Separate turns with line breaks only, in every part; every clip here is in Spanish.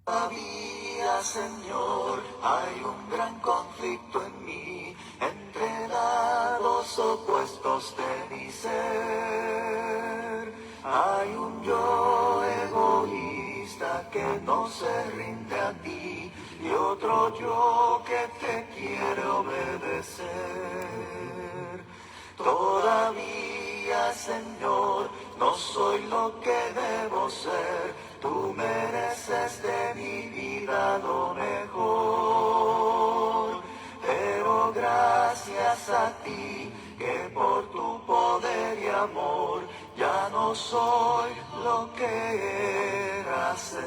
Todavía, Señor, hay un gran conflicto en mí, entre lados opuestos de mi ser. Hay un yo egoísta que no se rinde a ti, y otro yo que te quiere obedecer. Todavía, Señor, no soy lo que debo ser. Tú mereces de mi vida lo mejor. Pero gracias a ti, que por tu poder y amor, ya no soy lo que era, Señor.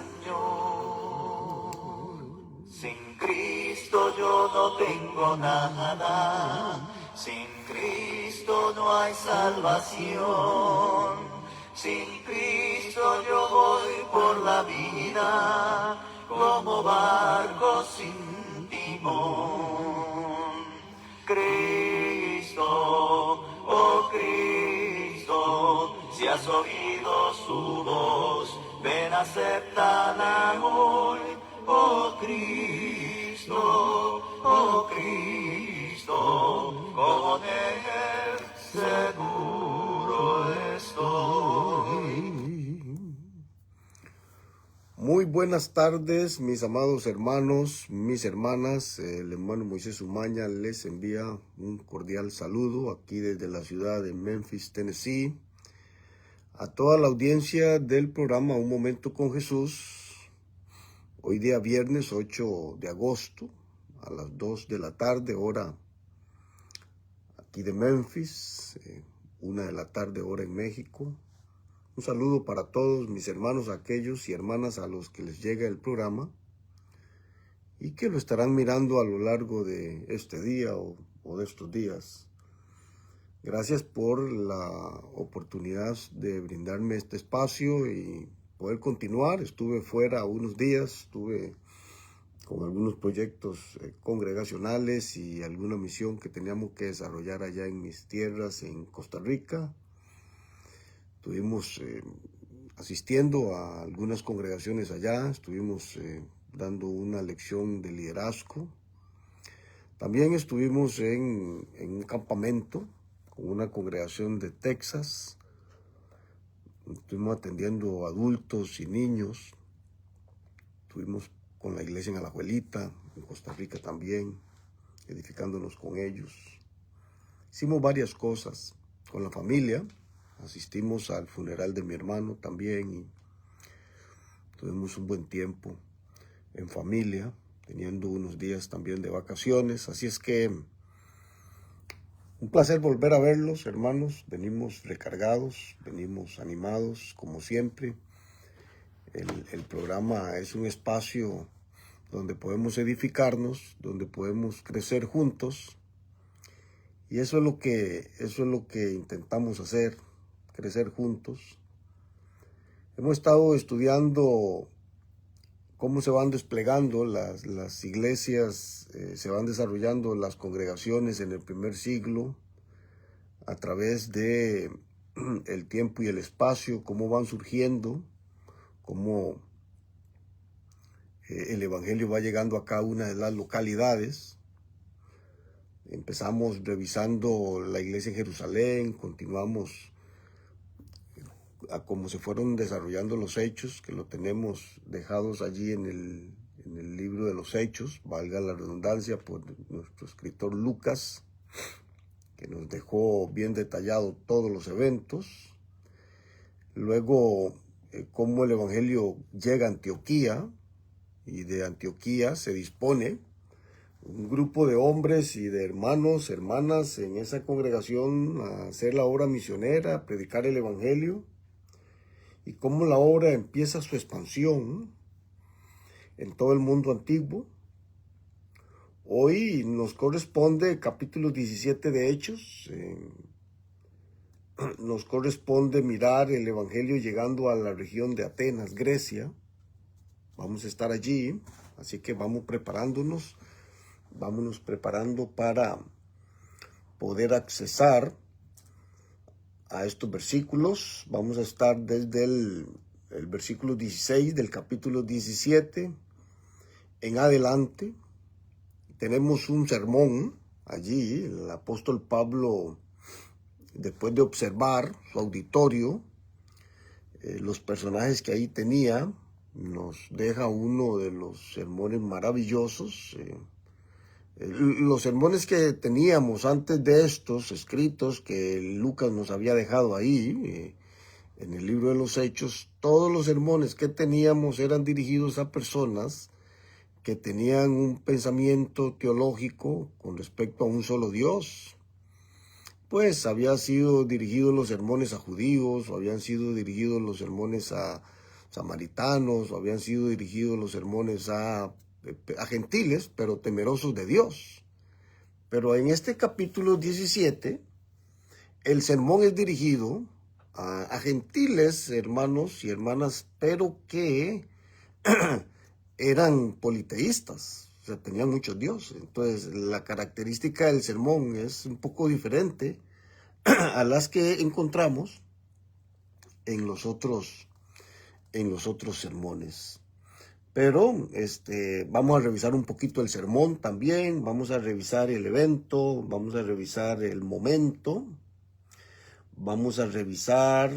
Sin Cristo yo no tengo nada. Sin Cristo no hay salvación. Sin Cristo yo voy por la vida como barco sin timón. Cristo, oh Cristo, si has oído su voz, ven, acéptala hoy. Oh Cristo, con Él seguro estoy.
Muy buenas tardes, mis amados hermanos, mis hermanas. El hermano Moisés Umaña les envía un cordial saludo aquí desde la ciudad de Memphis, Tennessee, a toda la audiencia del programa Un Momento con Jesús. Hoy día viernes 8 de agosto a las 2 de la tarde, hora aquí de Memphis, 1 de la tarde, hora en México. Un saludo para todos mis hermanos, aquellos y hermanas a los que les llega el programa y que lo estarán mirando a lo largo de este día o de estos días. Gracias por la oportunidad de brindarme este espacio y poder continuar. Estuve fuera unos días, estuve con algunos proyectos congregacionales y alguna misión que teníamos que desarrollar allá en mis tierras en Costa Rica. Estuvimos asistiendo a algunas congregaciones allá, estuvimos dando una lección de liderazgo. También estuvimos en un campamento con una congregación de Texas. Estuvimos atendiendo adultos y niños. Estuvimos con la iglesia en Alajuelita, en Costa Rica también, edificándonos con ellos. Hicimos varias cosas con la familia. Asistimos al funeral de mi hermano también y tuvimos un buen tiempo en familia, teniendo unos días también de vacaciones. Así es que un placer volver a verlos, hermanos. Venimos recargados, venimos animados, como siempre. El programa es un espacio donde podemos edificarnos, donde podemos crecer juntos. Y eso es lo que intentamos hacer, crecer juntos. Hemos estado estudiando cómo se van desplegando las iglesias, se van desarrollando las congregaciones en el primer siglo a través de el tiempo y el espacio, cómo van surgiendo, cómo el evangelio va llegando a cada una de las localidades. Empezamos revisando la iglesia en Jerusalén, continuamos a cómo se fueron desarrollando los hechos, que lo tenemos dejados allí en el libro de los hechos, valga la redundancia, por nuestro escritor Lucas, que nos dejó bien detallado todos los eventos. Luego, cómo el evangelio llega a Antioquía, y de Antioquía se dispone un grupo de hombres y de hermanos, hermanas en esa congregación a hacer la obra misionera, a predicar el evangelio, y cómo la obra empieza su expansión en todo el mundo antiguo. Hoy nos corresponde el capítulo 17 de Hechos. Nos corresponde mirar el evangelio llegando a la región de Atenas, Grecia. Vamos a estar allí, así que vamos preparándonos. Vámonos preparando para poder accesar a estos versículos. Vamos a estar desde el versículo 16 del capítulo 17 en adelante. Tenemos un sermón allí, el apóstol Pablo, después de observar su auditorio, los personajes que ahí tenía, nos deja uno de los sermones maravillosos. Los sermones que teníamos antes de estos escritos que Lucas nos había dejado ahí, en el libro de los Hechos, todos los sermones que teníamos eran dirigidos a personas que tenían un pensamiento teológico con respecto a un solo Dios. Pues habían sido dirigidos los sermones a judíos, o habían sido dirigidos los sermones a samaritanos, o habían sido dirigidos los sermones a gentiles, pero temerosos de Dios. Pero en este capítulo 17, el sermón es dirigido a gentiles, hermanos y hermanas, pero que eran politeístas, o sea, tenían muchos dioses. Entonces, la característica del sermón es un poco diferente a las que encontramos en los otros sermones. Pero vamos a revisar un poquito el sermón también, vamos a revisar el evento, vamos a revisar el momento, vamos a revisar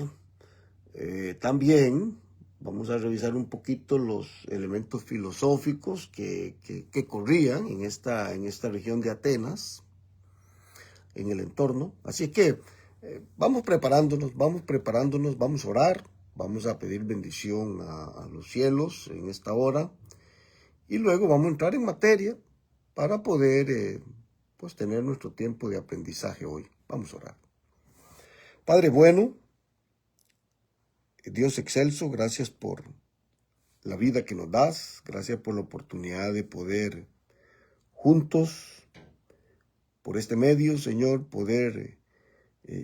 también, vamos a revisar un poquito los elementos filosóficos que corrían en esta región de Atenas, en el entorno. Así que vamos preparándonos, vamos a orar. Vamos a pedir bendición a los cielos en esta hora y luego vamos a entrar en materia para poder pues tener nuestro tiempo de aprendizaje hoy. Vamos a orar. Padre bueno, Dios excelso, gracias por la vida que nos das, gracias por la oportunidad de poder juntos, por este medio, Señor, poder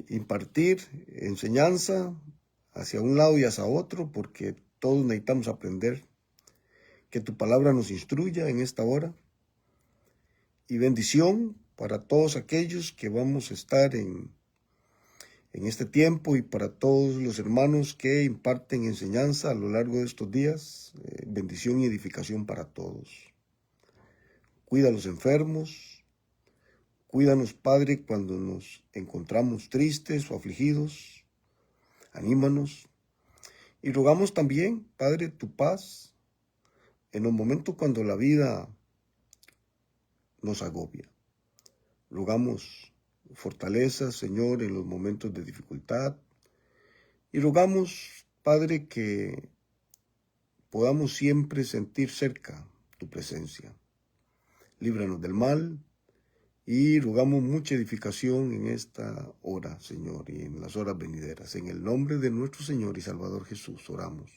impartir enseñanza hacia un lado y hacia otro, porque todos necesitamos aprender. Que tu palabra nos instruya en esta hora. Y bendición para todos aquellos que vamos a estar en este tiempo y para todos los hermanos que imparten enseñanza a lo largo de estos días. Bendición y edificación para todos. Cuida a los enfermos. Cuídanos, Padre, cuando nos encontramos tristes o afligidos. Anímanos y rogamos también, Padre, tu paz en los momentos cuando la vida nos agobia. Rogamos fortaleza, Señor, en los momentos de dificultad y rogamos, Padre, que podamos siempre sentir cerca tu presencia. Líbranos del mal. Y rogamos mucha edificación en esta hora, Señor, y en las horas venideras. En el nombre de nuestro Señor y Salvador Jesús oramos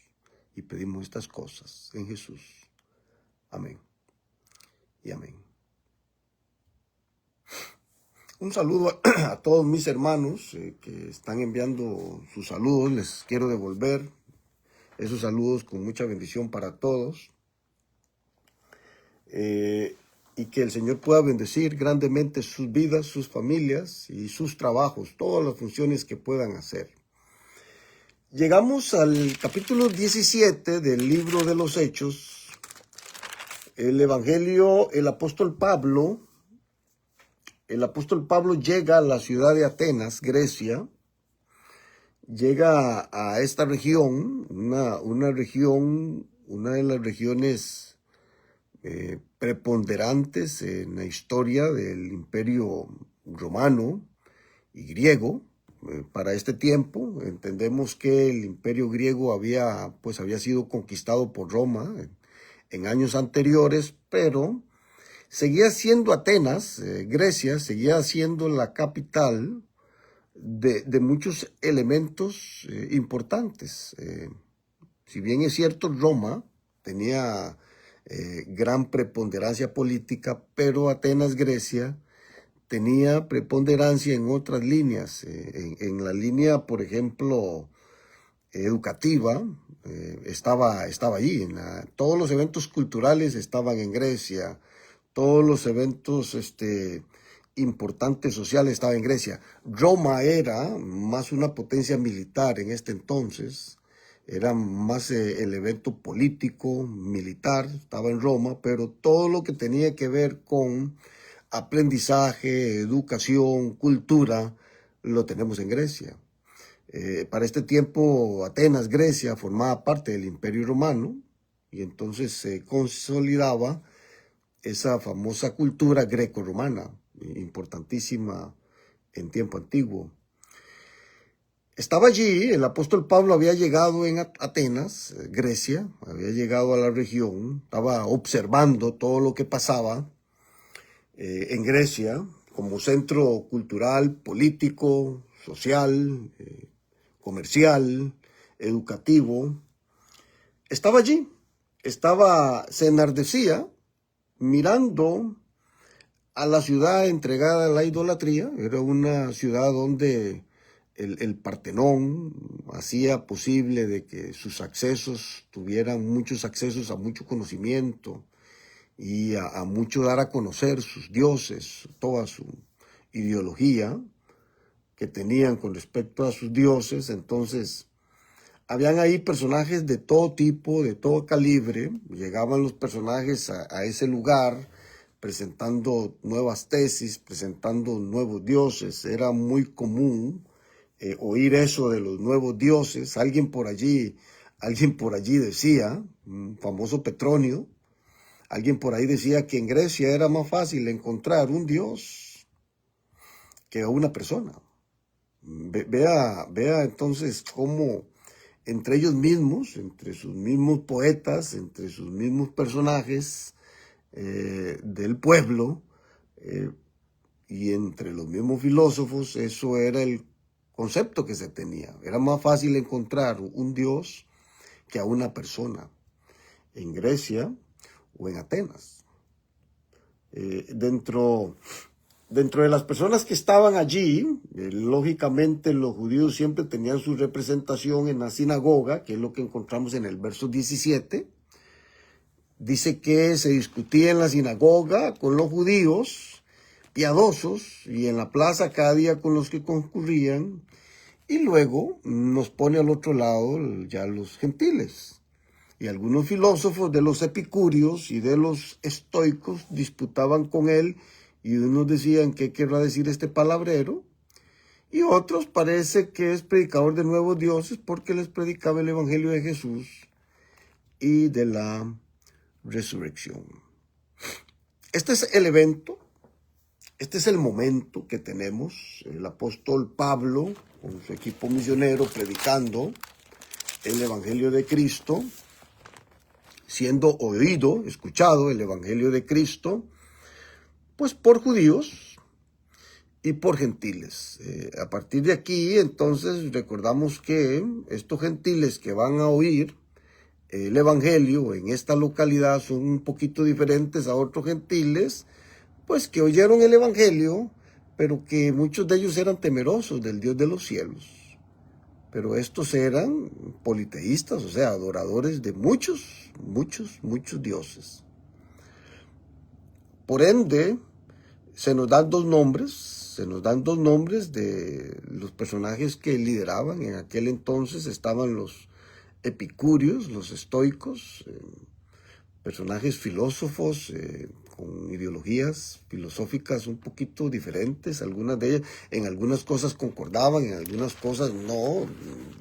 y pedimos estas cosas en Jesús. Amén y amén. Un saludo a todos mis hermanos que están enviando sus saludos. Les quiero devolver esos saludos con mucha bendición para todos. Y que el Señor pueda bendecir grandemente sus vidas, sus familias y sus trabajos, todas las funciones que puedan hacer. Llegamos al capítulo 17 del libro de los Hechos. El Evangelio, el apóstol Pablo llega a la ciudad de Atenas, Grecia. Llega a esta región, una de las regiones preponderantes en la historia del Imperio Romano y griego. Para este tiempo entendemos que el Imperio griego había sido conquistado por Roma en años anteriores, pero seguía siendo Atenas, Grecia, seguía siendo la capital de muchos elementos importantes. Si bien es cierto, Roma tenía gran preponderancia política, pero Atenas, Grecia, tenía preponderancia en otras líneas, en la línea, por ejemplo, educativa, estaba allí, todos los eventos culturales estaban en Grecia, todos los eventos importantes sociales estaban en Grecia. Roma era más una potencia militar en este entonces, era más el evento político, militar, estaba en Roma, pero todo lo que tenía que ver con aprendizaje, educación, cultura, lo tenemos en Grecia. Para este tiempo, Atenas, Grecia, formaba parte del Imperio Romano y entonces se consolidaba esa famosa cultura greco-romana, importantísima en tiempo antiguo. Estaba allí, el apóstol Pablo había llegado en Atenas, Grecia, había llegado a la región, estaba observando todo lo que pasaba en Grecia como centro cultural, político, social, comercial, educativo. Estaba allí, se enardecía mirando a la ciudad entregada a la idolatría. Era una ciudad donde el Partenón hacía posible de que sus accesos tuvieran muchos accesos a mucho conocimiento y a mucho dar a conocer sus dioses, toda su ideología que tenían con respecto a sus dioses. Entonces, habían ahí personajes de todo tipo, de todo calibre. Llegaban los personajes a ese lugar presentando nuevas tesis, presentando nuevos dioses. Era muy común oír eso de los nuevos dioses. Alguien por allí decía, un famoso Petronio, alguien por ahí decía que en Grecia era más fácil encontrar un dios que una persona. Vea entonces cómo entre ellos mismos, entre sus mismos poetas, entre sus mismos personajes del pueblo y entre los mismos filósofos, eso era el concepto que se tenía. Era más fácil encontrar un dios que a una persona en Grecia o en Atenas. Dentro de las personas que estaban allí, lógicamente los judíos siempre tenían su representación en la sinagoga, que es lo que encontramos en el verso 17. Dice que se discutía en la sinagoga con los judíos piadosos y en la plaza cada día con los que concurrían, y luego nos pone al otro lado ya los gentiles. Y algunos filósofos de los epicúreos y de los estoicos disputaban con él, y unos decían qué querrá decir este palabrero, y otros parece que es predicador de nuevos dioses porque les predicaba el evangelio de Jesús y de la resurrección. Este es el evento, este es el momento que tenemos. El apóstol Pablo con su equipo misionero predicando el evangelio de Cristo, siendo oído, escuchado el evangelio de Cristo, pues por judíos y por gentiles. A partir de aquí, entonces, recordamos que estos gentiles que van a oír el evangelio en esta localidad son un poquito diferentes a otros gentiles, pues que oyeron el evangelio, pero que muchos de ellos eran temerosos del Dios de los cielos. Pero estos eran politeístas, o sea, adoradores de muchos dioses. Por ende, se nos dan dos nombres de los personajes que lideraban. En aquel entonces estaban los epicúreos, los estoicos, personajes filósofos con ideologías filosóficas un poquito diferentes. Algunas de ellas, en algunas cosas concordaban, en algunas cosas no,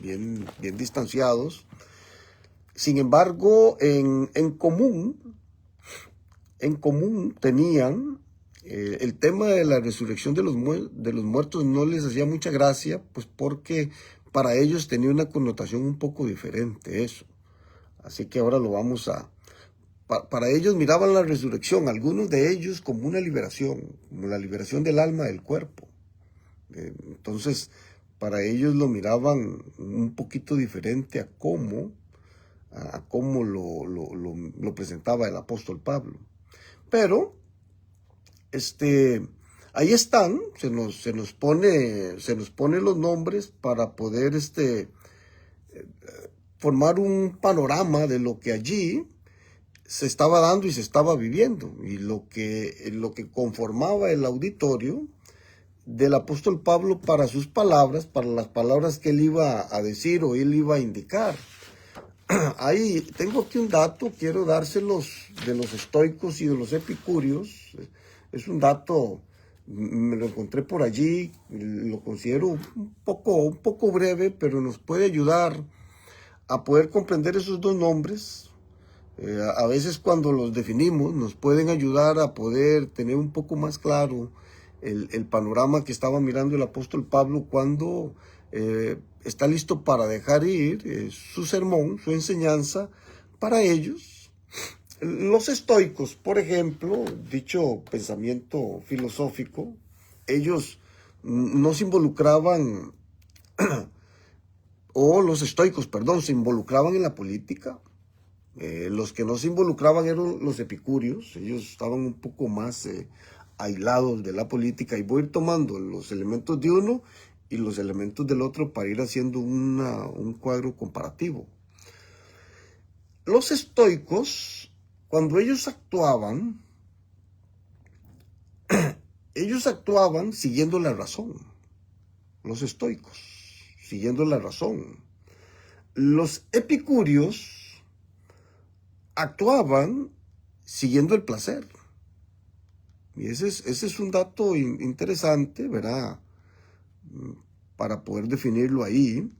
bien distanciados. Sin embargo, en común tenían el tema de la resurrección de los muertos. No les hacía mucha gracia, pues porque para ellos tenía una connotación un poco diferente eso. Así que ahora lo vamos a... Para ellos miraban la resurrección, algunos de ellos como una liberación, como la liberación del alma del cuerpo. Entonces, para ellos lo miraban un poquito diferente a cómo lo presentaba el apóstol Pablo. Pero ahí están, se nos pone los nombres para poder formar un panorama de lo que allí se estaba dando y se estaba viviendo, y lo que conformaba el auditorio del apóstol Pablo para sus palabras, para las palabras que él iba a decir o él iba a indicar. Ahí tengo aquí un dato, quiero dárselos de los estoicos y de los epicúreos. Es un dato, me lo encontré por allí, lo considero un poco breve, pero nos puede ayudar a poder comprender esos dos nombres. A veces cuando los definimos nos pueden ayudar a poder tener un poco más claro el panorama que estaba mirando el apóstol Pablo cuando está listo para dejar ir su sermón, su enseñanza para ellos. Los estoicos, por ejemplo, dicho pensamiento filosófico, ellos no se involucraban, o los estoicos, perdón, se involucraban en la política. Los que no se involucraban eran los epicúreos, ellos estaban un poco más aislados de la política, y voy a ir tomando los elementos de uno y los elementos del otro para ir haciendo un cuadro comparativo. Los estoicos, cuando ellos actuaban siguiendo la razón. Los estoicos, siguiendo la razón. Los epicúreos actuaban siguiendo el placer. Y ese es un dato interesante, ¿verdad? Para poder definirlo ahí.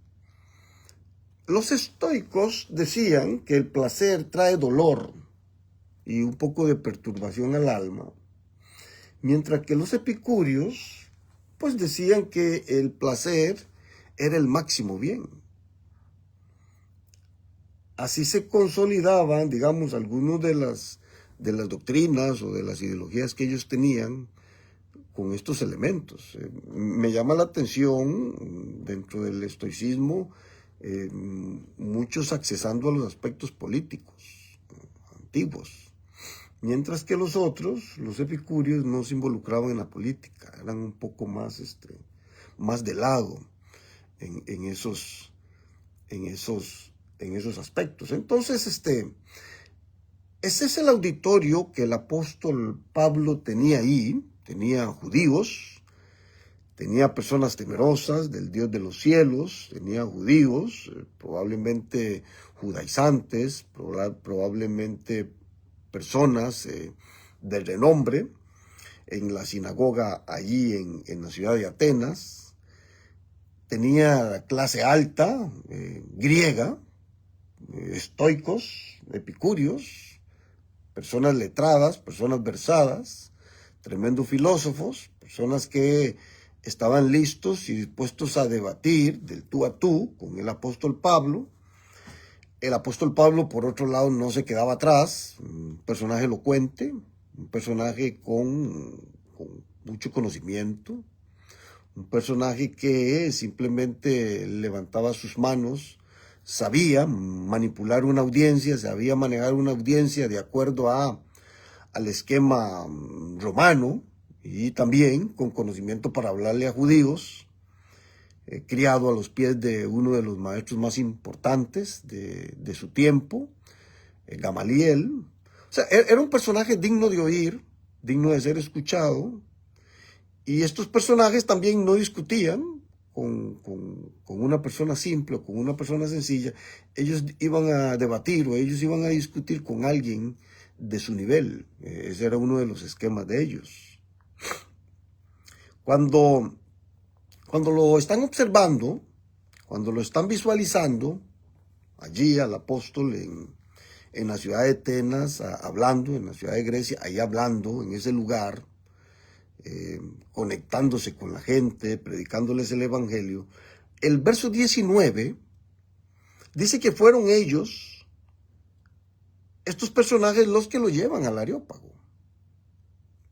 Los estoicos decían que el placer trae dolor y un poco de perturbación al alma, mientras que los epicúreos pues decían que el placer era el máximo bien. Así se consolidaban, digamos, algunas de las doctrinas o de las ideologías que ellos tenían con estos elementos. Me llama la atención dentro del estoicismo muchos accesando a los aspectos políticos antiguos, mientras que los otros, los epicúreos, no se involucraban en la política, eran un poco más de lado en esos aspectos. Entonces, ese es el auditorio que el apóstol Pablo tenía ahí. Tenía judíos, tenía personas temerosas del Dios de los cielos, tenía judíos, probablemente judaizantes, probablemente personas de renombre en la sinagoga allí en la ciudad de Atenas. Tenía clase alta, griega, estoicos, epicúreos, personas letradas, personas versadas, tremendos filósofos, personas que estaban listos y dispuestos a debatir del tú a tú con el apóstol Pablo. El apóstol Pablo, por otro lado, no se quedaba atrás, un personaje elocuente, un personaje con mucho conocimiento, un personaje que simplemente levantaba sus manos, sabía manipular una audiencia, sabía manejar una audiencia de acuerdo al esquema romano, y también con conocimiento para hablarle a judíos, criado a los pies de uno de los maestros más importantes de su tiempo, Gamaliel. O sea, era un personaje digno de oír, digno de ser escuchado, y estos personajes también no discutían con una persona simple o con una persona sencilla. Ellos iban a debatir o ellos iban a discutir con alguien de su nivel. Ese era uno de los esquemas de ellos. Cuando lo están observando, cuando lo están visualizando, allí al apóstol en la ciudad de Atenas, hablando, en la ciudad de Grecia, ahí hablando, en ese lugar, conectándose con la gente, predicándoles el evangelio, el verso 19 dice que fueron ellos, estos personajes, los que lo llevan al Areópago.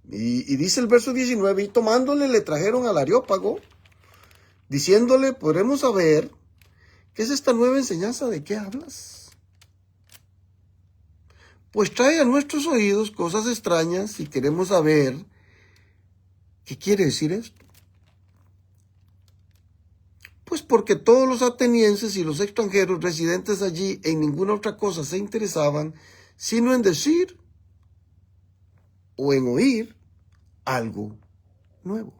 Y dice el verso 19, y tomándole le trajeron al Areópago, diciéndole, podremos saber qué es esta nueva enseñanza de qué hablas. Pues trae a nuestros oídos cosas extrañas y queremos saber qué quiere decir esto. Pues porque todos los atenienses y los extranjeros residentes allí en ninguna otra cosa se interesaban, sino en decir o en oír algo nuevo.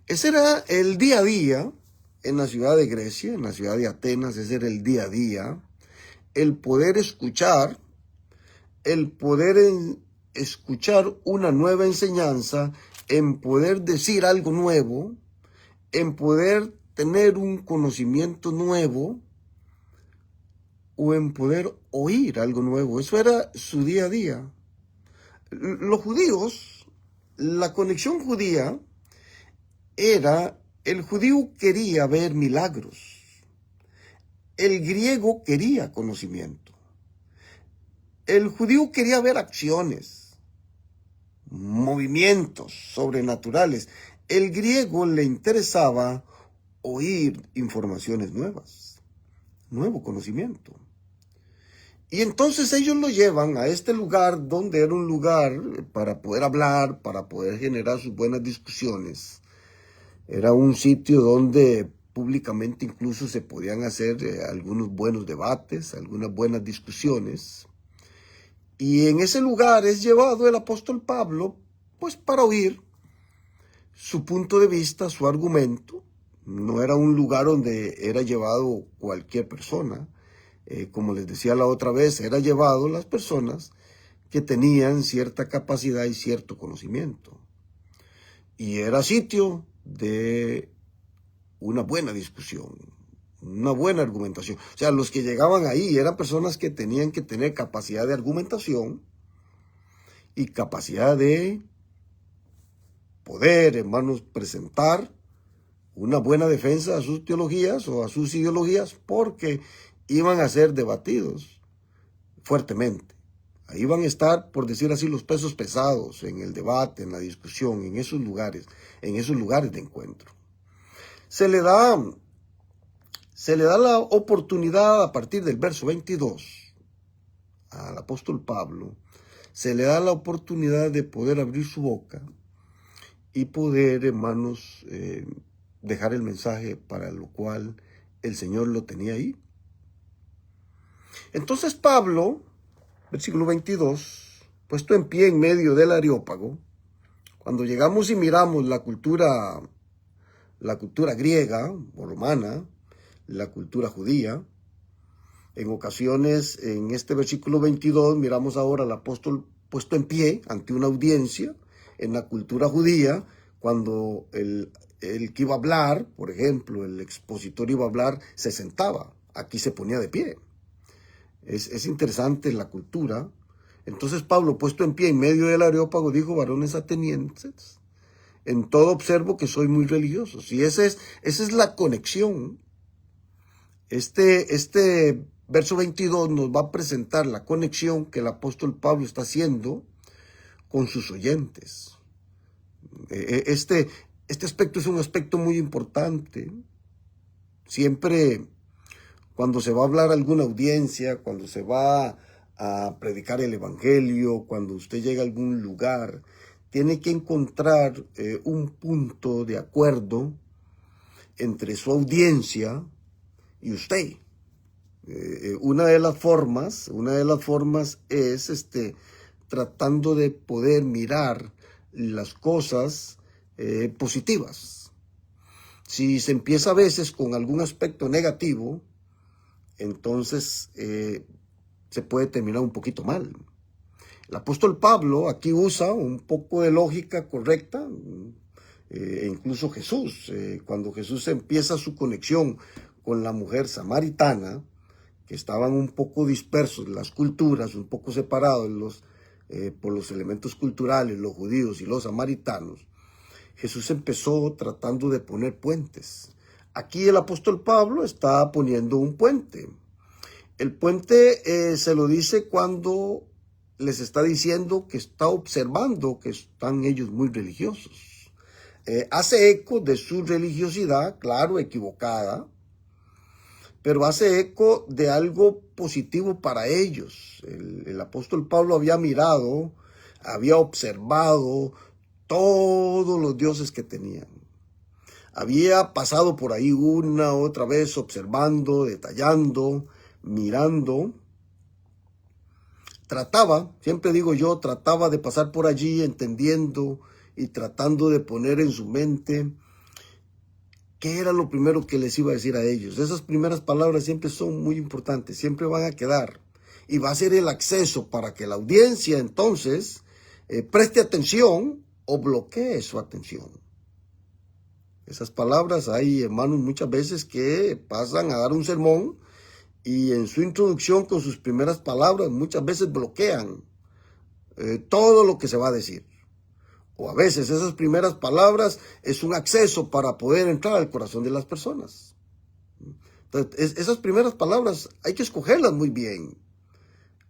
Ese era el día a día en la ciudad de Grecia, en la ciudad de Atenas. Ese era el día a día el poder escuchar, escuchar una nueva enseñanza, en poder decir algo nuevo, en poder tener un conocimiento nuevo o en poder oír algo nuevo. Eso era su día a día. Los judíos, la conexión judía era, el judío quería ver milagros, el griego quería conocimiento, el judío quería ver acciones, movimientos sobrenaturales. El griego le interesaba oír informaciones nuevas, nuevo conocimiento. Y entonces ellos lo llevan a este lugar donde era un lugar para poder hablar, para poder generar sus buenas discusiones. Era un sitio donde públicamente incluso se podían hacer algunos buenos debates, algunas buenas discusiones. Y en ese lugar es llevado el apóstol Pablo, pues para oír su punto de vista, su argumento. No era un lugar donde era llevado cualquier persona. Como les decía la otra vez, era llevado las personas que tenían cierta capacidad y cierto conocimiento. Y era sitio de una buena discusión, una buena argumentación. O sea, los que llegaban ahí eran personas que tenían que tener capacidad de argumentación y capacidad de poder, hermanos, presentar una buena defensa a sus teologías o a sus ideologías, porque iban a ser debatidos fuertemente. Ahí van a estar, por decir así, los pesos pesados en el debate, en la discusión, en esos lugares de encuentro. Se le da la oportunidad a partir del verso 22 al apóstol Pablo, se le da la oportunidad de poder abrir su boca y poder, hermanos, dejar el mensaje para lo cual el Señor lo tenía ahí. Entonces Pablo, versículo 22, puesto en pie en medio del Areópago, cuando llegamos y miramos la cultura griega o romana, la cultura judía, en ocasiones en este versículo 22 miramos ahora al apóstol puesto en pie ante una audiencia. En la cultura judía, cuando el que iba a hablar, por ejemplo, el expositor iba a hablar, se sentaba, aquí se ponía de pie. Es interesante la cultura. Entonces Pablo, puesto en pie en medio del Areópago, dijo: varones atenienses, en todo observo que soy muy religiosos. Y esa es la conexión. Este verso 22 nos va a presentar la conexión que el apóstol Pablo está haciendo con sus oyentes. Este aspecto es un aspecto muy importante. Siempre cuando se va a hablar a alguna audiencia, cuando se va a predicar el evangelio, cuando usted llega a algún lugar, tiene que encontrar un punto de acuerdo entre su audiencia y usted. Una de las formas es tratando de poder mirar las cosas positivas. Si se empieza a veces con algún aspecto negativo, entonces se puede terminar un poquito mal. El apóstol Pablo aquí usa un poco de lógica correcta, incluso Jesús, cuando Jesús empieza su conexión con la mujer samaritana, que estaban un poco dispersos las culturas, un poco separados por los elementos culturales, los judíos y los samaritanos, Jesús empezó tratando de poner puentes. Aquí el apóstol Pablo está poniendo un puente. El puente se lo dice cuando les está diciendo que está observando que están ellos muy religiosos. Hace eco de su religiosidad, claro, equivocada, pero hace eco de algo positivo para ellos. El apóstol Pablo había mirado, había observado todos los dioses que tenían. Había pasado por ahí una otra vez observando, detallando, mirando. Siempre digo yo, trataba de pasar por allí entendiendo y tratando de poner en su mente ¿qué era lo primero que les iba a decir a ellos? Esas primeras palabras siempre son muy importantes, siempre van a quedar. Y va a ser el acceso para que la audiencia entonces preste atención o bloquee su atención. Esas palabras hay, hermanos, muchas veces que pasan a dar un sermón y en su introducción con sus primeras palabras muchas veces bloquean todo lo que se va a decir. O a veces esas primeras palabras es un acceso para poder entrar al corazón de las personas. Entonces, esas primeras palabras hay que escogerlas muy bien.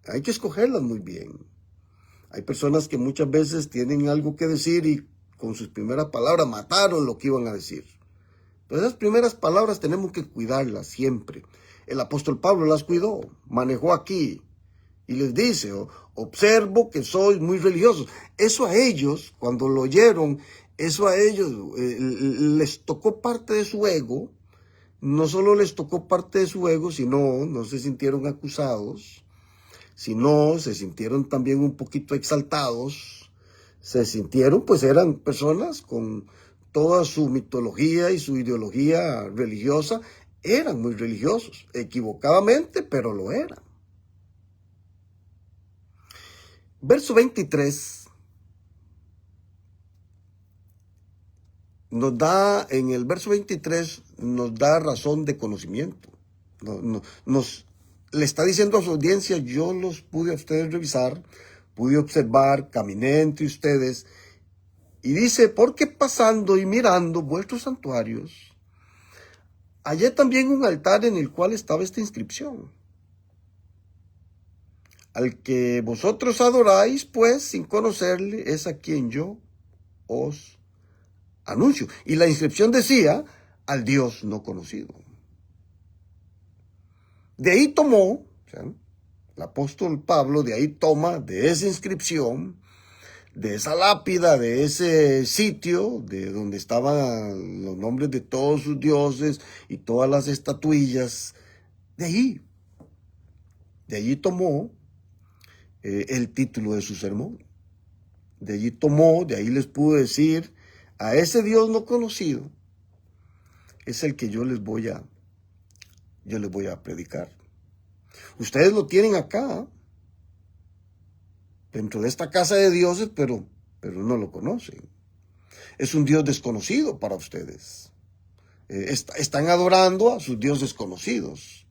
Hay que escogerlas muy bien. Hay personas que muchas veces tienen algo que decir y con sus primeras palabras mataron lo que iban a decir. Pero esas primeras palabras tenemos que cuidarlas siempre. El apóstol Pablo las cuidó, manejó aquí y les dice, observo que sois muy religiosos. Eso a ellos, cuando lo oyeron, eso a ellos les tocó parte de su ego. No solo les tocó parte de su ego, sino no se sintieron acusados, sino se sintieron también un poquito exaltados. Se sintieron, pues eran personas con toda su mitología y su ideología religiosa. Eran muy religiosos, equivocadamente, pero lo eran. Verso 23 nos da, en el verso 23 nos da razón de conocimiento. Le está diciendo a su audiencia, yo los pude a ustedes revisar, pude observar, caminé entre ustedes, y dice, porque pasando y mirando vuestros santuarios, hallé también un altar en el cual estaba esta inscripción: al que vosotros adoráis, pues, sin conocerle, es a quien yo os anuncio. Y la inscripción decía, al Dios no conocido. De ahí tomó, o sea, el apóstol Pablo, de ahí toma, de esa inscripción, de esa lápida, de ese sitio, de donde estaban los nombres de todos sus dioses y todas las estatuillas, de allí tomó el título de su sermón. De allí tomó, de ahí les pudo decir, a ese Dios no conocido es el que yo les voy a predicar. Ustedes lo tienen acá, dentro de esta casa de dioses, pero no lo conocen. Es un Dios desconocido para ustedes. Están adorando a sus dioses conocidos.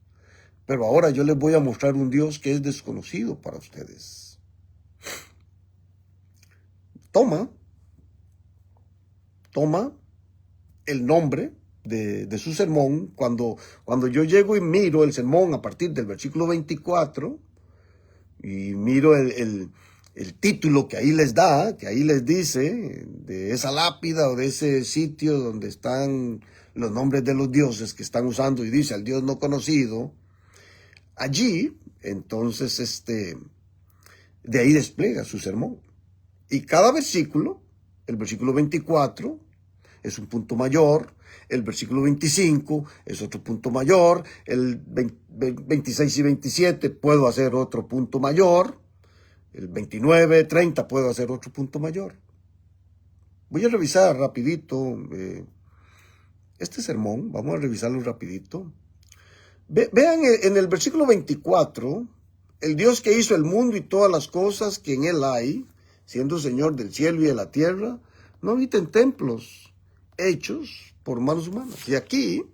Pero ahora yo les voy a mostrar un Dios que es desconocido para ustedes. Toma el nombre de su sermón. Cuando yo llego y miro el sermón a partir del versículo 24 y miro el título que ahí les da, que ahí les dice, de esa lápida o de ese sitio donde están los nombres de los dioses que están usando, y dice al Dios no conocido, allí, entonces, de ahí despliega su sermón. Y cada versículo, el versículo 24 es un punto mayor, el versículo 25 es otro punto mayor, el 26 y 27 puedo hacer otro punto mayor, el 29, 30 puedo hacer otro punto mayor. Voy a revisar rapidito este sermón, vamos a revisarlo rapidito. Vean en el versículo 24, el Dios que hizo el mundo y todas las cosas que en él hay, siendo Señor del cielo y de la tierra, no habita en templos hechos por manos humanas. Y aquí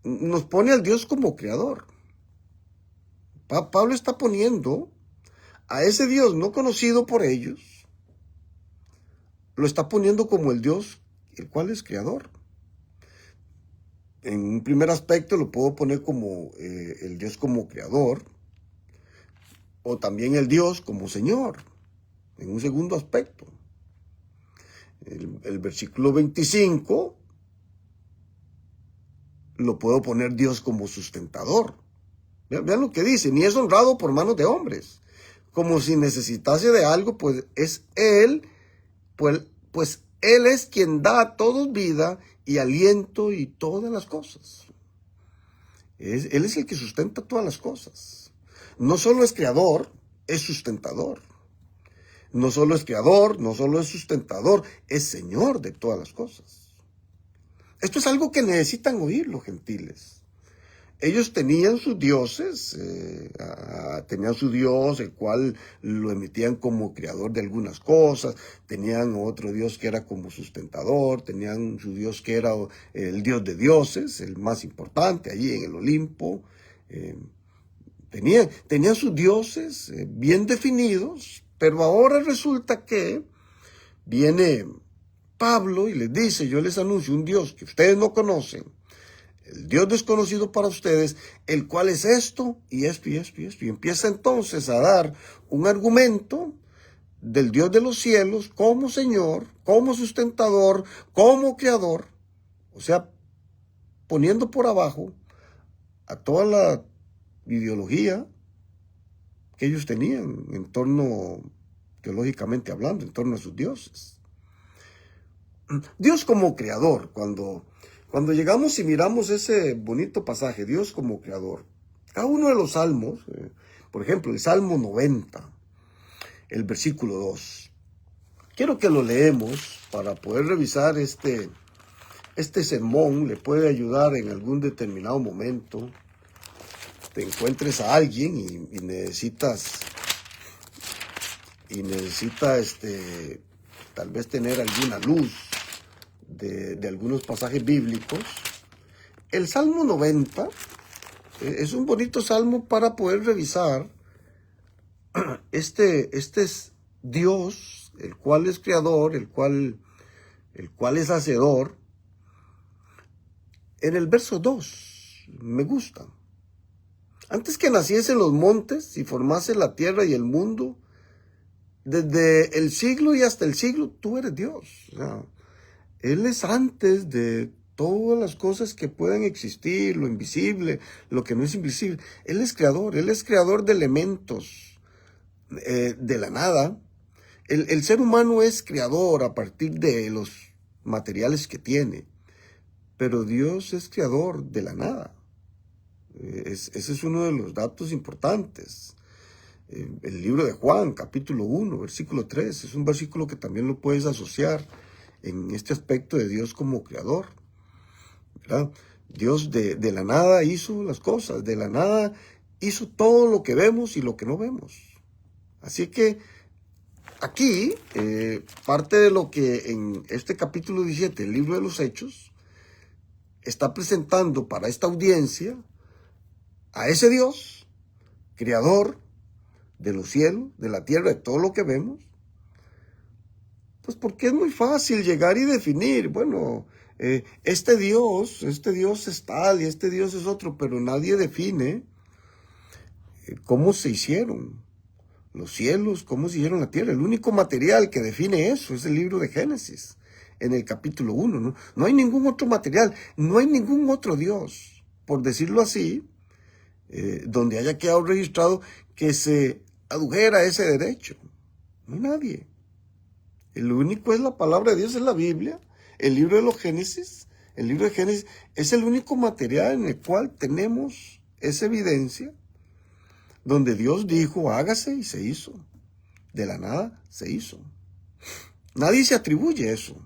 nos pone al Dios como creador. Pablo está poniendo a ese Dios no conocido por ellos, lo está poniendo como el Dios, el cual es creador. En un primer aspecto lo puedo poner como el Dios como creador, o también el Dios como Señor, en un segundo aspecto. El versículo 25 lo puedo poner Dios como sustentador. Vean lo que dice, ni es honrado por manos de hombres, como si necesitase de algo, pues es Él, pues Él es quien da a todos vida y aliento y todas las cosas. Él es el que sustenta todas las cosas. No solo es creador, es sustentador. No solo es creador, no solo es sustentador, es Señor de todas las cosas. Esto es algo que necesitan oír los gentiles. Ellos tenían sus dioses, tenían su Dios, el cual lo emitían como creador de algunas cosas, tenían otro Dios que era como sustentador, tenían su Dios que era el Dios de dioses, el más importante, allí en el Olimpo. Tenían sus dioses bien definidos, pero ahora resulta que viene Pablo y les dice, yo les anuncio un Dios que ustedes no conocen, el Dios desconocido para ustedes, el cual es esto y esto y esto y esto. Y empieza entonces a dar un argumento del Dios de los cielos como Señor, como sustentador, como creador. O sea, poniendo por abajo a toda la ideología que ellos tenían en torno, teológicamente hablando, en torno a sus dioses. Dios como creador, cuando llegamos y miramos ese bonito pasaje, Dios como creador, cada uno de los salmos, por ejemplo, el Salmo 90, el versículo 2, quiero que lo leemos para poder revisar este sermón, le puede ayudar en algún determinado momento, te encuentres a alguien y necesitas tal vez tener alguna luz de algunos pasajes bíblicos. El Salmo 90 es un bonito salmo para poder revisar este es Dios, el cual es creador, el cual es hacedor. En el verso 2 me gusta. Antes que naciesen los montes y formase la tierra y el mundo, desde el siglo y hasta el siglo, tú eres Dios. O sea, Él es antes de todas las cosas que puedan existir, lo invisible, lo que no es invisible. Él es creador de elementos, de la nada. El ser humano es creador a partir de los materiales que tiene, pero Dios es creador de la nada. Ese es uno de los datos importantes. El libro de Juan, capítulo 1, versículo 3, es un versículo que también lo puedes asociar en este aspecto de Dios como creador, ¿verdad? Dios de la nada hizo las cosas, de la nada hizo todo lo que vemos y lo que no vemos. Así que aquí, parte de lo que en este capítulo 17, el libro de los Hechos, está presentando para esta audiencia a ese Dios, creador de los cielos, de la tierra, de todo lo que vemos, pues porque es muy fácil llegar y definir, bueno, este Dios es tal y este Dios es otro, pero nadie define cómo se hicieron los cielos, cómo se hicieron la tierra. El único material que define eso es el libro de Génesis, en el capítulo 1, ¿no? No hay ningún otro material, no hay ningún otro Dios, por decirlo así, donde haya quedado registrado que se adujera ese derecho. No hay nadie. El único es la palabra de Dios, es la Biblia, el libro de los Génesis. El libro de Génesis es el único material en el cual tenemos esa evidencia, donde Dios dijo, hágase y se hizo. De la nada se hizo. Nadie se atribuye eso.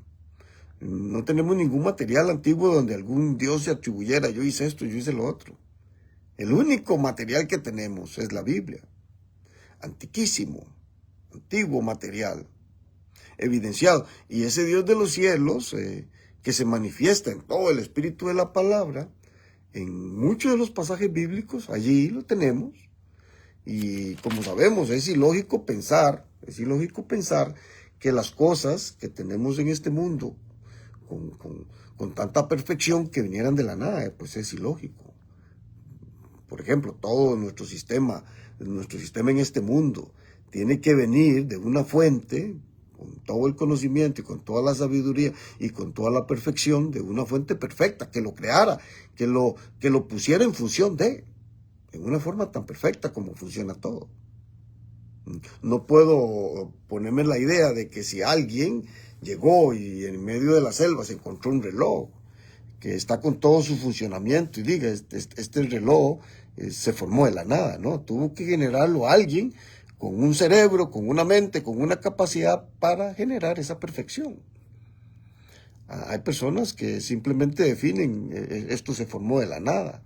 No tenemos ningún material antiguo donde algún Dios se atribuyera, yo hice esto, yo hice lo otro. El único material que tenemos es la Biblia. Antiquísimo, antiguo material, evidenciado. Y ese Dios de los cielos, que se manifiesta en todo el espíritu de la palabra, en muchos de los pasajes bíblicos, allí lo tenemos. Y como sabemos, es ilógico pensar que las cosas que tenemos en este mundo, con tanta perfección, que vinieran de la nada, pues es ilógico. Por ejemplo, todo nuestro sistema en este mundo tiene que venir de una fuente, con todo el conocimiento y con toda la sabiduría y con toda la perfección, de una fuente perfecta, que lo creara, que lo pusiera en función en una forma tan perfecta como funciona todo. No puedo ponerme la idea de que si alguien llegó y en medio de la selva se encontró un reloj que está con todo su funcionamiento y diga, este reloj se formó de la nada, ¿no? Tuvo que generarlo alguien con un cerebro, con una mente, con una capacidad para generar esa perfección. Hay personas que simplemente definen, esto se formó de la nada,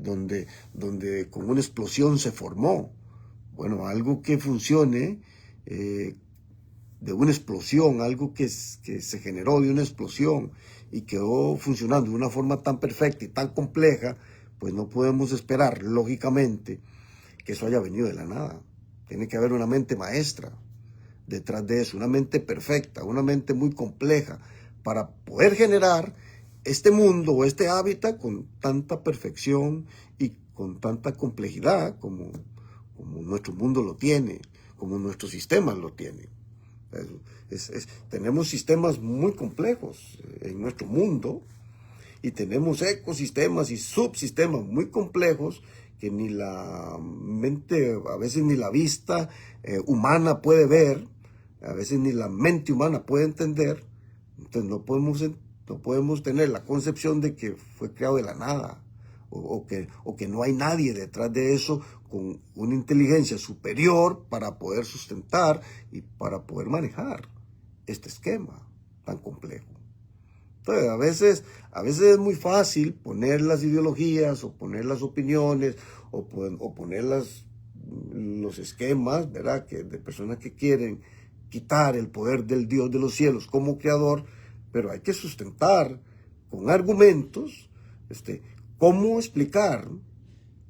donde con una explosión se formó. Bueno, algo que funcione de una explosión, algo que se generó de una explosión y quedó funcionando de una forma tan perfecta y tan compleja, pues no podemos esperar, lógicamente, que eso haya venido de la nada. Tiene que haber una mente maestra detrás de eso, una mente perfecta, una mente muy compleja, para poder generar este mundo o este hábitat con tanta perfección y con tanta complejidad como nuestro mundo lo tiene, como nuestros sistemas lo tienen. Tenemos sistemas muy complejos en nuestro mundo y tenemos ecosistemas y subsistemas muy complejos que ni la mente, a veces ni la vista humana puede ver, a veces ni la mente humana puede entender. Entonces no podemos tener la concepción de que fue creado de la nada o que no hay nadie detrás de eso con una inteligencia superior para poder sustentar y para poder manejar este esquema tan complejo. Entonces, a veces es muy fácil poner las ideologías o poner las opiniones o poner los esquemas, ¿verdad?, de personas que quieren quitar el poder del Dios de los cielos como creador, pero hay que sustentar con argumentos cómo explicar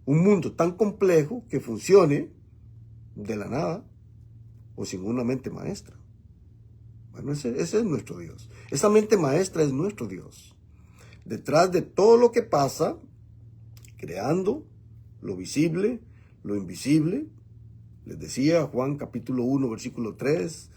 un mundo tan complejo que funcione de la nada o sin una mente maestra. Bueno, ese es nuestro Dios. Esa mente maestra es nuestro Dios. Detrás de todo lo que pasa, creando lo visible, lo invisible. Les decía Juan capítulo 1, versículo 3,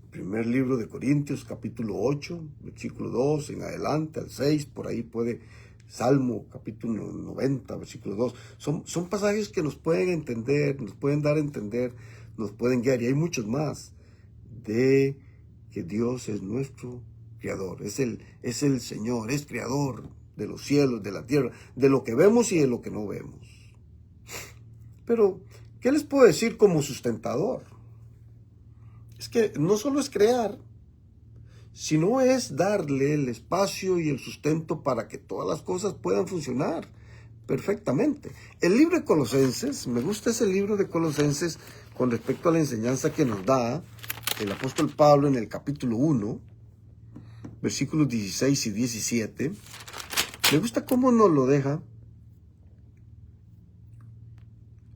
primer libro de Corintios capítulo 8, versículo 2, en adelante al 6, por ahí puede, Salmo capítulo 90, versículo 2. Son pasajes que nos pueden entender, nos pueden dar a entender, nos pueden guiar, y hay muchos más, de que Dios es nuestro creador, es el Señor, es creador de los cielos, de la tierra, de lo que vemos y de lo que no vemos. Pero, ¿qué les puedo decir como sustentador? Es que no solo es crear, sino es darle el espacio y el sustento para que todas las cosas puedan funcionar perfectamente. El libro de Colosenses, me gusta ese libro de Colosenses con respecto a la enseñanza que nos da el apóstol Pablo en el capítulo 1, versículos 16 y 17. Me gusta cómo nos lo deja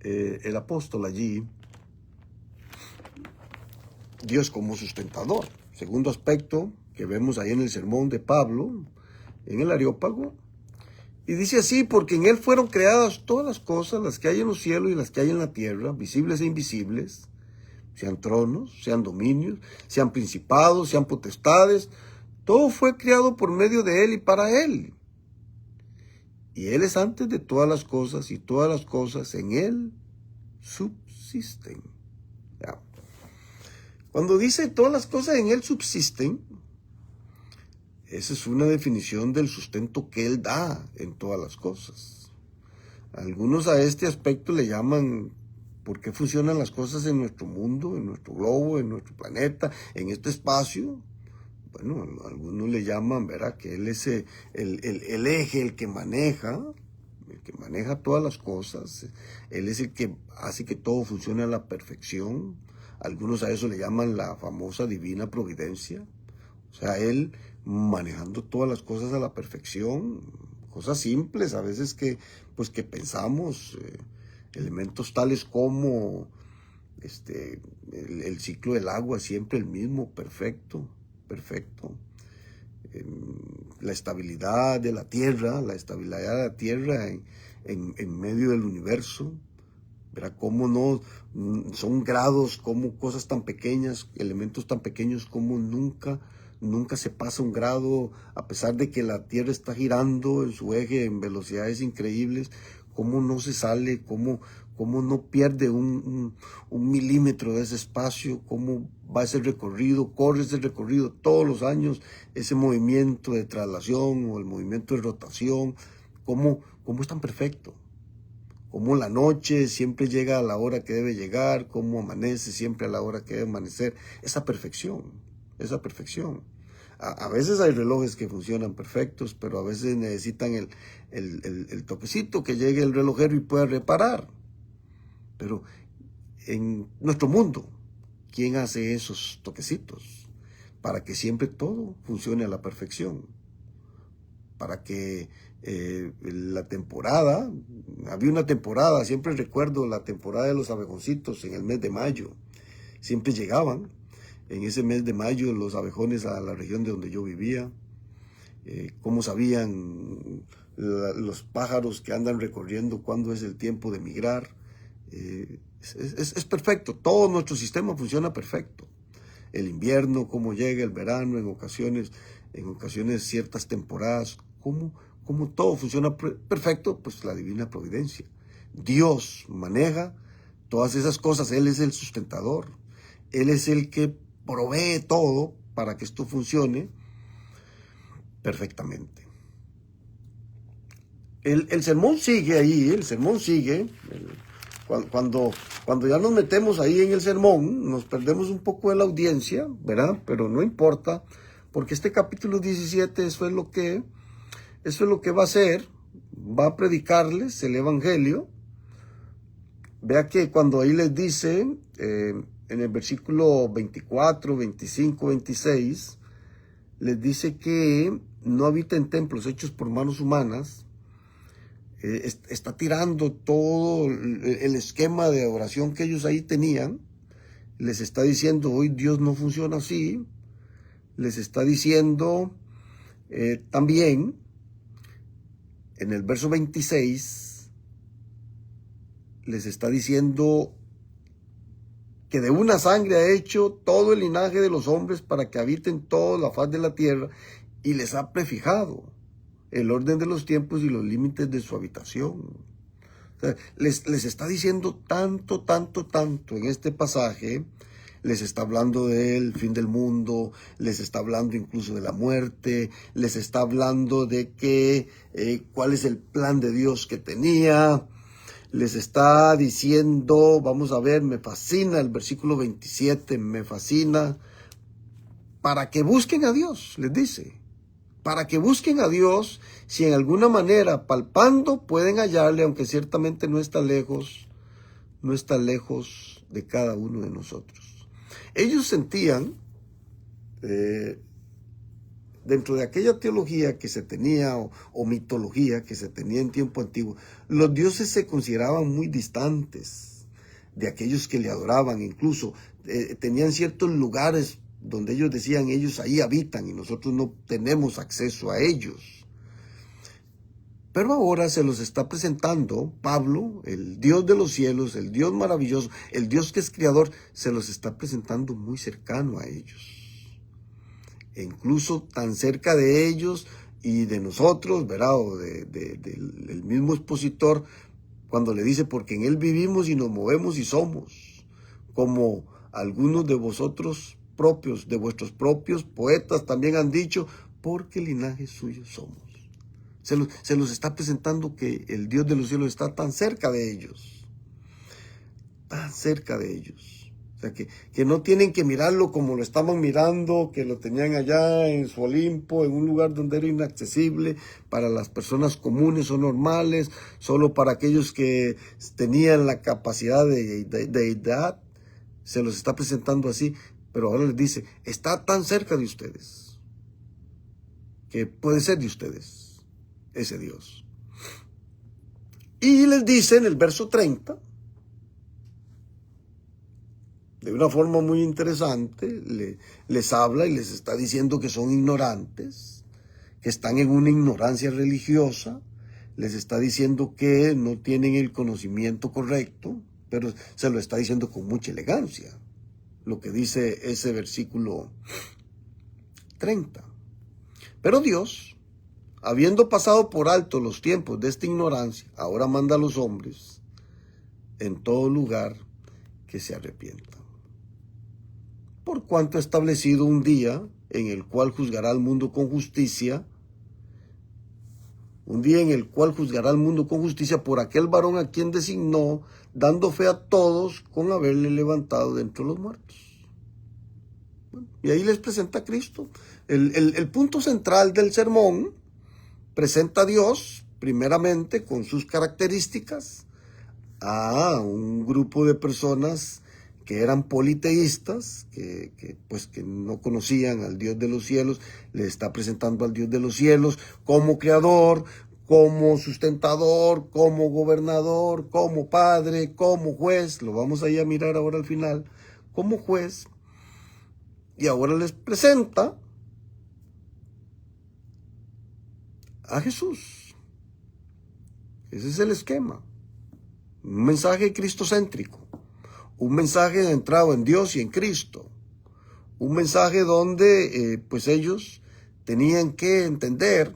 el apóstol allí, Dios como sustentador. Segundo aspecto que vemos ahí en el sermón de Pablo, en el Areópago, y dice así: porque en él fueron creadas todas las cosas, las que hay en los cielos y las que hay en la tierra, visibles e invisibles, sean tronos, sean dominios, sean principados, sean potestades. Todo fue creado por medio de él y para él. Y él es antes de todas las cosas, y todas las cosas en él subsisten. Ya. Cuando dice todas las cosas en él subsisten, esa es una definición del sustento que él da en todas las cosas. Algunos a este aspecto le llaman por qué funcionan las cosas en nuestro mundo, en nuestro globo, en nuestro planeta, en este espacio. Bueno, algunos le llaman, ¿verdad?, que él es el eje, el que maneja todas las cosas. Él es el que hace que todo funcione a la perfección. Algunos a eso le llaman la famosa divina providencia. O sea, él manejando todas las cosas a la perfección, cosas simples a veces que pensamos, elementos tales como el ciclo del agua, siempre el mismo, perfecto. La estabilidad de la Tierra, en medio del universo. Verá cómo no son grados, como cosas tan pequeñas, elementos tan pequeños, como nunca se pasa un grado, a pesar de que la Tierra está girando en su eje en velocidades increíbles, cómo no se sale, cómo no pierde un milímetro de ese espacio, cómo va ese recorrido, corre ese recorrido todos los años, ese movimiento de traslación o el movimiento de rotación, cómo es tan perfecto. Cómo la noche siempre llega a la hora que debe llegar, cómo amanece siempre a la hora que debe amanecer, esa perfección. A veces hay relojes que funcionan perfectos, pero a veces necesitan el toquecito, que llegue el relojero y pueda reparar. Pero en nuestro mundo, ¿quién hace esos toquecitos? Para que siempre todo funcione a la perfección. Para que la temporada, había una temporada, siempre recuerdo la temporada de los abejoncitos en el mes de mayo. Siempre llegaban en ese mes de mayo los abejones a la región de donde yo vivía. Cómo sabían los pájaros que andan recorriendo cuándo es el tiempo de migrar. Es perfecto, todo nuestro sistema funciona perfecto. El invierno, cómo llega, el verano, en ocasiones ciertas temporadas, cómo todo funciona perfecto, pues la divina providencia. Dios maneja todas esas cosas, Él es el sustentador, Él es el que provee todo para que esto funcione perfectamente. El sermón sigue ahí, el sermón sigue. Cuando ya nos metemos ahí en el sermón, nos perdemos un poco de la audiencia, ¿verdad? Pero no importa, porque este capítulo 17, eso es lo que va a hacer, va a predicarles el evangelio. Vea que cuando ahí les dice, en el versículo 24, 25, 26, les dice que no habita en templos hechos por manos humanas. Está tirando todo el esquema de oración que ellos ahí tenían. Les está diciendo, hoy Dios no funciona así. Les está diciendo también, en el verso 26, les está diciendo que de una sangre ha hecho todo el linaje de los hombres para que habiten toda la faz de la tierra, y les ha prefijado el orden de los tiempos y los límites de su habitación. O sea, les está diciendo tanto en este pasaje. Les está hablando del fin del mundo, les está hablando incluso de la muerte, les está hablando de que cuál es el plan de Dios que tenía. Les está diciendo, vamos a ver, me fascina el versículo 27, me fascina, para que busquen a Dios, les dice. Para que busquen a Dios, si en alguna manera palpando pueden hallarle, aunque ciertamente no está lejos de cada uno de nosotros. Ellos sentían, dentro de aquella teología que se tenía, o mitología que se tenía en tiempo antiguo, los dioses se consideraban muy distantes de aquellos que le adoraban. Incluso tenían ciertos lugares donde ellos decían, ellos ahí habitan y nosotros no tenemos acceso a ellos. Pero ahora se los está presentando Pablo, el Dios de los cielos, el Dios maravilloso, el Dios que es creador, se los está presentando muy cercano a ellos. E incluso tan cerca de ellos y de nosotros, ¿verdad? O del mismo expositor, cuando le dice, porque en Él vivimos y nos movemos y somos, como algunos de vosotros propios, de vuestros propios poetas también han dicho, porque linaje suyo somos. Se los está presentando que el Dios de los cielos está tan cerca de ellos. Tan cerca de ellos. O sea, que no tienen que mirarlo como lo estaban mirando, que lo tenían allá en su Olimpo, en un lugar donde era inaccesible para las personas comunes o normales, solo para aquellos que tenían la capacidad de deidad. Se los está presentando así, pero ahora les dice, está tan cerca de ustedes, que puede ser de ustedes ese Dios. Y les dice en el verso 30, de una forma muy interesante, les habla y les está diciendo que son ignorantes, que están en una ignorancia religiosa, les está diciendo que no tienen el conocimiento correcto, pero se lo está diciendo con mucha elegancia, lo que dice ese versículo 30. Pero Dios, habiendo pasado por alto los tiempos de esta ignorancia, ahora manda a los hombres en todo lugar que se arrepientan. Por cuanto ha establecido un día en el cual juzgará al mundo con justicia, por aquel varón a quien designó, dando fe a todos con haberle levantado de entre los muertos. Y ahí les presenta a Cristo. El punto central del sermón presenta a Dios, primeramente, con sus características, a un grupo de personas que eran politeístas, que no conocían al Dios de los cielos. Le está presentando al Dios de los cielos como creador, como sustentador, como gobernador, como padre, como juez. Lo vamos a ir a mirar ahora al final, como juez. Y ahora les presenta a Jesús. Ese es el esquema. Un mensaje cristocéntrico. Un mensaje centrado en Dios y en Cristo. Un mensaje donde pues ellos tenían que entender,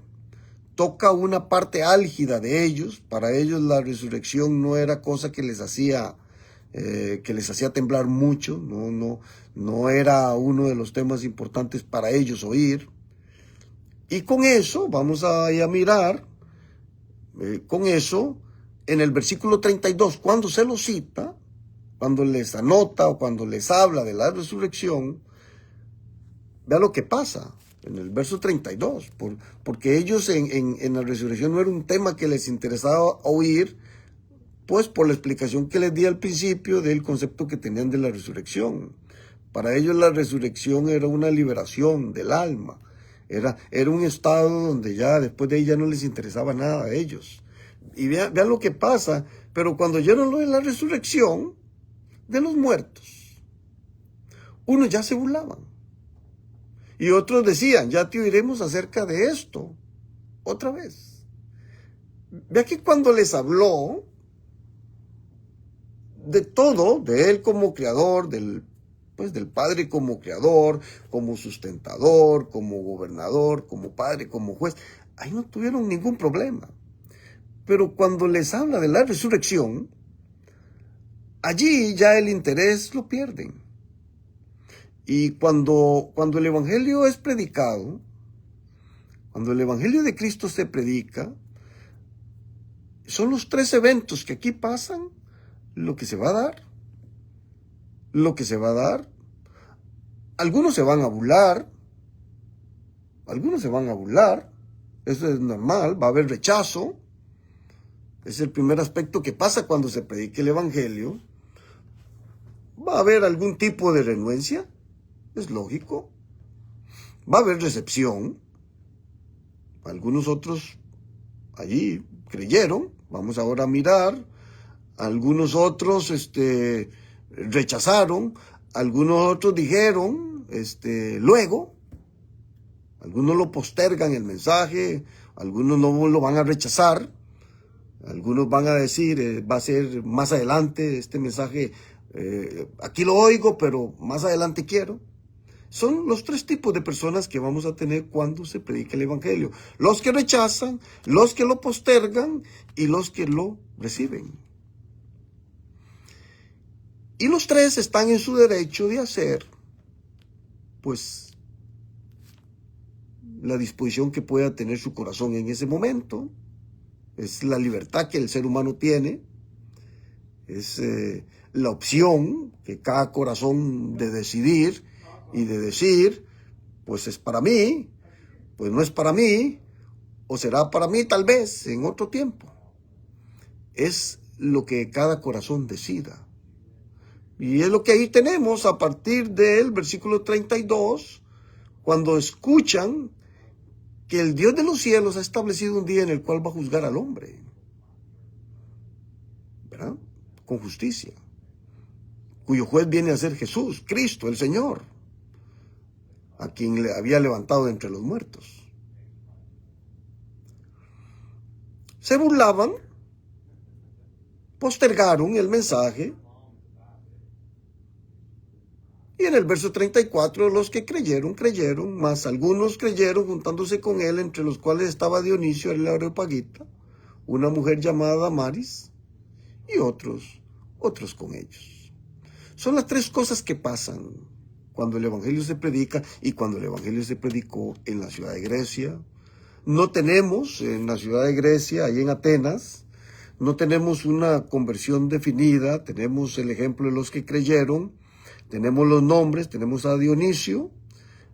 toca una parte álgida de ellos. Para ellos la resurrección no era cosa que les hacía temblar mucho. No era uno de los temas importantes para ellos oír. Y con eso vamos a mirar, con eso, en el versículo 32, cuando se lo cita, cuando les anota o cuando les habla de la resurrección, vea lo que pasa en el verso 32, porque ellos en la resurrección no era un tema que les interesaba oír, pues por la explicación que les di al principio del concepto que tenían de la resurrección. Para ellos la resurrección era una liberación del alma, era un estado donde ya después de ahí ya no les interesaba nada a ellos. Y vean lo que pasa, pero cuando oyeron lo de la resurrección de los muertos, unos ya se burlaban. Y otros decían, ya te oiremos acerca de esto otra vez. Vea que cuando les habló de todo, de él como creador, del Padre como creador, como sustentador, como gobernador, como padre, como juez, ahí no tuvieron ningún problema. Pero cuando les habla de la resurrección, allí ya el interés lo pierden. Y cuando el evangelio es predicado, cuando el evangelio de Cristo se predica, son los 3 eventos que aquí pasan lo que se va a dar. Lo que se va a dar. Algunos se van a burlar. Eso es normal, va a haber rechazo. Es el primer aspecto que pasa cuando se predica el evangelio. Va a haber algún tipo de renuencia, es lógico. Va a haber recepción. Algunos otros allí creyeron. Vamos ahora a mirar. Algunos otros rechazaron. Algunos otros dijeron luego. Algunos lo postergan el mensaje. Algunos no lo van a rechazar. Algunos van a decir, va a ser más adelante este mensaje, aquí lo oigo, pero más adelante quiero. Son los 3 tipos de personas que vamos a tener cuando se predica el evangelio. Los que rechazan, los que lo postergan y los que lo reciben. Y los 3 están en su derecho de hacer, pues, la disposición que pueda tener su corazón en ese momento. Es la libertad que el ser humano tiene, es la opción que cada corazón de decidir y de decir, pues es para mí, pues no es para mí, o será para mí tal vez en otro tiempo. Es lo que cada corazón decida. Y es lo que ahí tenemos a partir del versículo 32, cuando escuchan que el Dios de los cielos ha establecido un día en el cual va a juzgar al hombre, ¿verdad? Con justicia, cuyo juez viene a ser Jesús, Cristo, el Señor, a quien le había levantado de entre los muertos. Se burlaban, postergaron el mensaje, y en el verso 34, los que creyeron, mas algunos creyeron juntándose con él, entre los cuales estaba Dionisio el Areopagita, una mujer llamada Maris, y otros con ellos. Son las 3 cosas que pasan cuando el evangelio se predica y cuando el evangelio se predicó en la ciudad de Grecia. No tenemos en la ciudad de Grecia, ahí en Atenas, no tenemos una conversión definida. Tenemos el ejemplo de los que creyeron. tenemos los nombres, tenemos a Dionisio,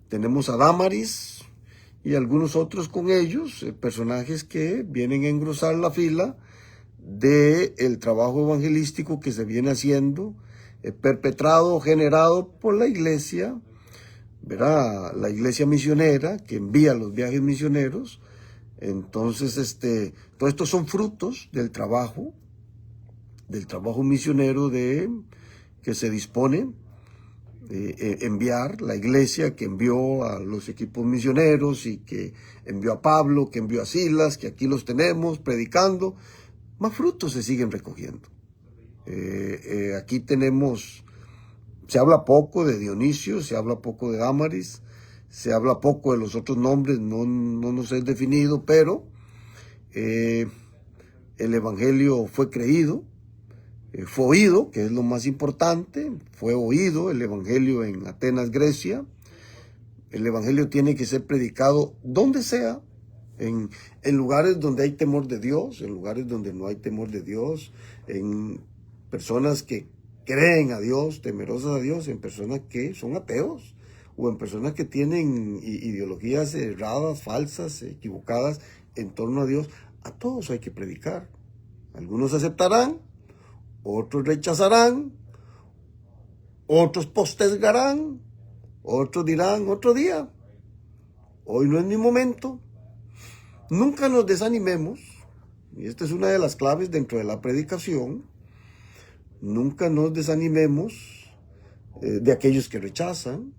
tenemos a Dámaris y algunos otros con ellos, personajes que vienen a engrosar la fila del trabajo evangelístico que se viene haciendo, perpetrado, generado por la iglesia, ¿verdad? La iglesia misionera que envía los viajes misioneros. Entonces, todos estos son frutos del trabajo misionero que se dispone enviar, la iglesia que envió a los equipos misioneros y que envió a Pablo, que envió a Silas, que aquí los tenemos predicando. Más frutos se siguen recogiendo. Aquí tenemos, se habla poco de Dionisio, se habla poco de Dámaris, se habla poco de los otros nombres, no nos es definido, pero el evangelio fue creído, fue oído, que es lo más importante, fue oído el evangelio en Atenas, Grecia. El evangelio tiene que ser predicado donde sea, en lugares donde hay temor de Dios, en lugares donde no hay temor de Dios, en personas que creen a Dios, temerosas a Dios, en personas que son ateos, o en personas que tienen ideologías erradas, falsas, equivocadas en torno a Dios. A todos hay que predicar. Algunos aceptarán, otros rechazarán, otros postergarán, otros dirán otro día. Hoy no es mi momento. Nunca nos desanimemos, y esta es una de las claves dentro de la predicación. Nunca nos desanimemos de aquellos que rechazan.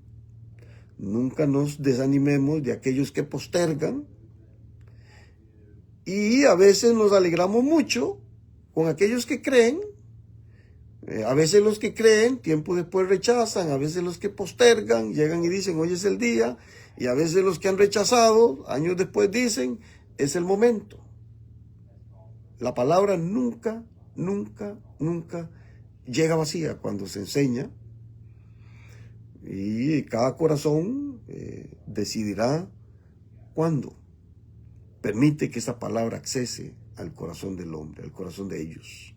Nunca nos desanimemos de aquellos que postergan. Y a veces nos alegramos mucho con aquellos que creen. A veces los que creen, tiempo después rechazan. A veces los que postergan, llegan y dicen, hoy es el día. Y a veces los que han rechazado, años después dicen, es el momento. La palabra nunca, nunca, nunca llega vacía cuando se enseña. Y cada corazón decidirá cuándo permite que esa palabra accese al corazón del hombre, al corazón de ellos.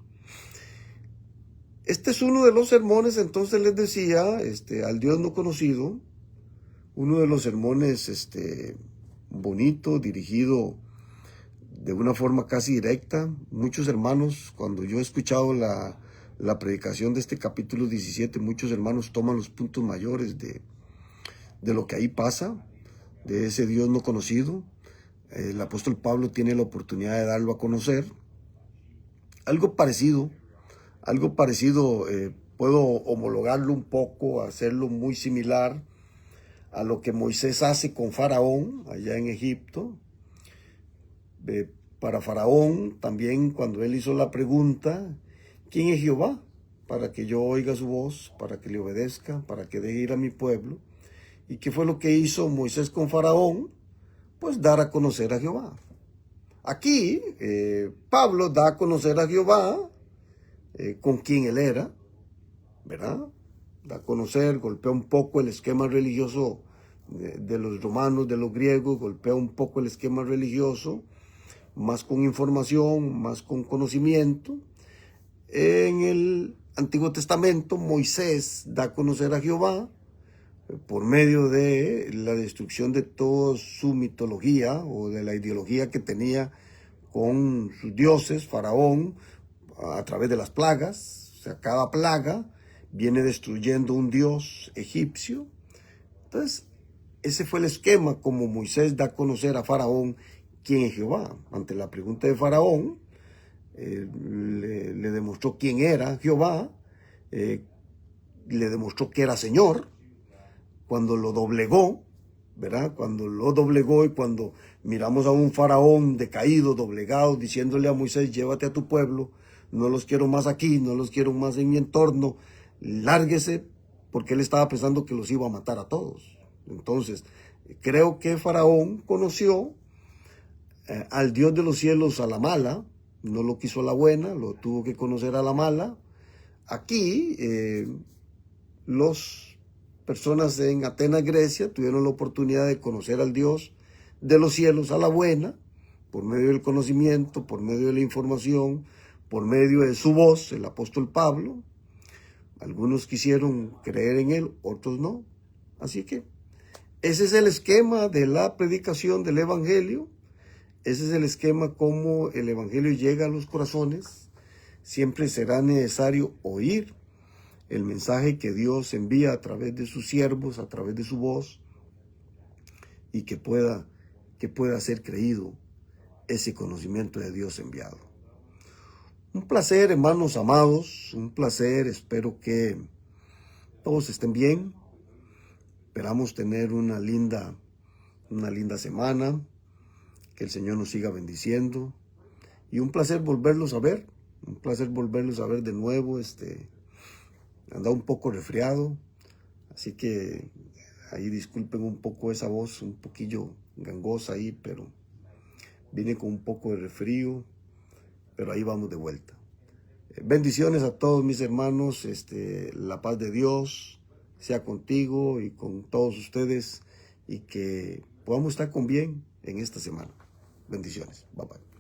Este es uno de los sermones, entonces les decía, al Dios no conocido, uno de los sermones bonito, dirigido de una forma casi directa. Muchos hermanos, cuando yo he escuchado la predicación de este capítulo 17, muchos hermanos toman los puntos mayores de lo que ahí pasa, de ese Dios no conocido. El apóstol Pablo tiene la oportunidad de darlo a conocer. Algo parecido, puedo homologarlo un poco, hacerlo muy similar a lo que Moisés hace con Faraón allá en Egipto. Para Faraón también, cuando él hizo la pregunta, ¿quién es Jehová? Para que yo oiga su voz, para que le obedezca, para que deje ir a mi pueblo. ¿Y qué fue lo que hizo Moisés con Faraón? Pues dar a conocer a Jehová. Aquí Pablo da a conocer a Jehová con quien él era, ¿verdad? Da a conocer, golpea un poco el esquema religioso de los romanos, de los griegos, golpea un poco el esquema religioso, más con información, más con conocimiento. En el Antiguo Testamento, Moisés da a conocer a Jehová por medio de la destrucción de toda su mitología o de la ideología que tenía con sus dioses, Faraón, a través de las plagas. O sea, cada plaga viene destruyendo un dios egipcio. Entonces, ese fue el esquema como Moisés da a conocer a Faraón quién es Jehová. Ante la pregunta de Faraón, le demostró quién era Jehová, le demostró que era Señor. Cuando lo doblegó, ¿verdad? Cuando lo doblegó, y cuando miramos a un Faraón decaído, doblegado, diciéndole a Moisés, llévate a tu pueblo, no los quiero más aquí, no los quiero más en mi entorno, lárguese, porque él estaba pensando que los iba a matar a todos. Entonces, creo que Faraón conoció al Dios de los cielos a la mala, no lo quiso a la buena, lo tuvo que conocer a la mala. Aquí, los personas en Atenas, Grecia, tuvieron la oportunidad de conocer al Dios de los cielos a la buena, por medio del conocimiento, por medio de la información, por medio de su voz, el apóstol Pablo. Algunos quisieron creer en él, otros no. Así que ese es el esquema de la predicación del Evangelio. Ese es el esquema como el Evangelio llega a los corazones. Siempre será necesario oír el mensaje que Dios envía a través de sus siervos, a través de su voz, y que pueda ser creído ese conocimiento de Dios enviado. Un placer, hermanos amados, un placer. Espero que todos estén bien. Esperamos tener una linda semana, que el Señor nos siga bendiciendo, y un placer volverlos a ver, de nuevo. Anda un poco resfriado, así que ahí disculpen un poco esa voz, un poquillo gangosa ahí, pero vine con un poco de resfrío, pero ahí vamos de vuelta. Bendiciones a todos mis hermanos, la paz de Dios sea contigo y con todos ustedes, y que podamos estar con bien en esta semana. Bendiciones, bye bye.